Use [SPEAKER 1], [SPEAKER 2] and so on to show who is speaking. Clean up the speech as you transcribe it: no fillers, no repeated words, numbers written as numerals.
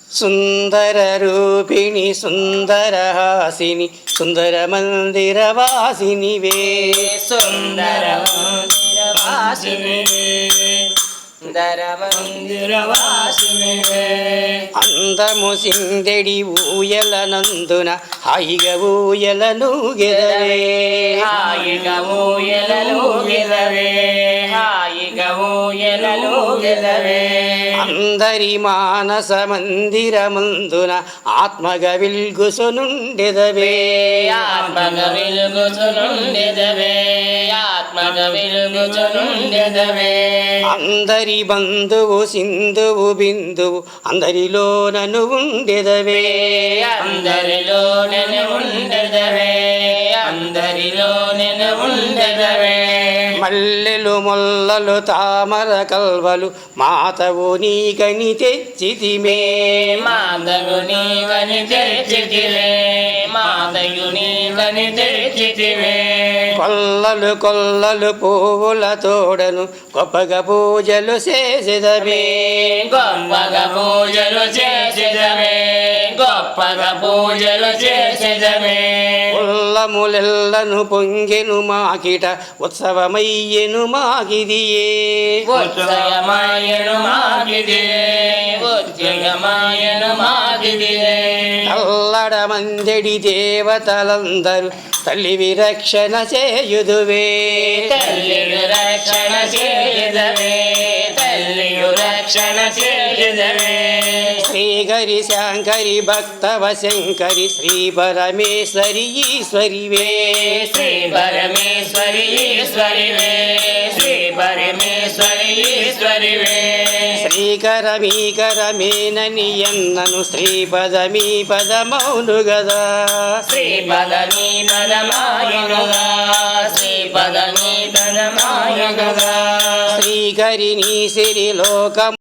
[SPEAKER 1] సుందర రూపిణి సుందరహాసిని సుందర మందిరవాసిని వే
[SPEAKER 2] సుందర మందిరవాసిని సుందర మందిరవాసిని
[SPEAKER 1] అందము సిందెడి ఊయలనందున హాయిగా ఊయలనూగెదవే
[SPEAKER 2] హాయిగా ఊయలనూగెదవే హాయిగా ఊయలనూగెదవే
[SPEAKER 1] అందరి మానస మందిరమందున ఆత్మగ విల్గుసునుండెదవే
[SPEAKER 2] ఆత్మగ విల్గుసునుండెదవే ఆత్మగ విల్గుసునుండెదవే
[SPEAKER 1] అందరి బంధువు సింధువు బిందువు అందరిలోనను ఉండెదవే
[SPEAKER 2] అందరిలోనను ఉండెదవే అందరిలోనను ఉండెదవే
[SPEAKER 1] మల్లెలు మొల్లలు తామర కల్వలు మాతవు నీకని తెచ్చితిమే
[SPEAKER 2] మాతవు నీకని తెచ్చితివే మాతయు నీకని తెచ్చితివే
[SPEAKER 1] కొల్లలు కొల్లలు పువ్వుల తోడను గొప్పగా పూజలు చేసిదవే
[SPEAKER 2] గొప్పగా పూజలు చేసిదవే గొప్పగా పూజలు చేసిదవే
[SPEAKER 1] ఉల్లములెల్లను పొంగెను మాకిట ఉత్సవమయ్యెను మాకిదియే
[SPEAKER 2] ఉత్సవమయ్యెను మాకిదియే ఉత్సవమయ్యెను మాకిదియే
[SPEAKER 1] అల్లడ మంజడి దేవతలందరూ తల్లి విరక్షణ చేయుదువే
[SPEAKER 2] తల్లి రక్షణ చేయుదవే తల్లి రక్షణ చేయుదవే
[SPEAKER 1] శ్రీహరి శంకరి భక్తవ శంకరి శ్రీ పరమేశ్వరి ఈశ్వరివే
[SPEAKER 2] శ్రీ పరమేశ్వరి ఈశ్వరివే శ్రీ పరమేశ్వరి ఈశ్వరివే
[SPEAKER 1] శ్రీకరమీకరమేనని ఎన్నను శ్రీపదమీ పదమౌను గదా
[SPEAKER 2] శ్రీపదమీ పదమాయునుగా శ్రీపదమీ పదమాయునుగా
[SPEAKER 1] శ్రీకరి నీ సిరి లోకం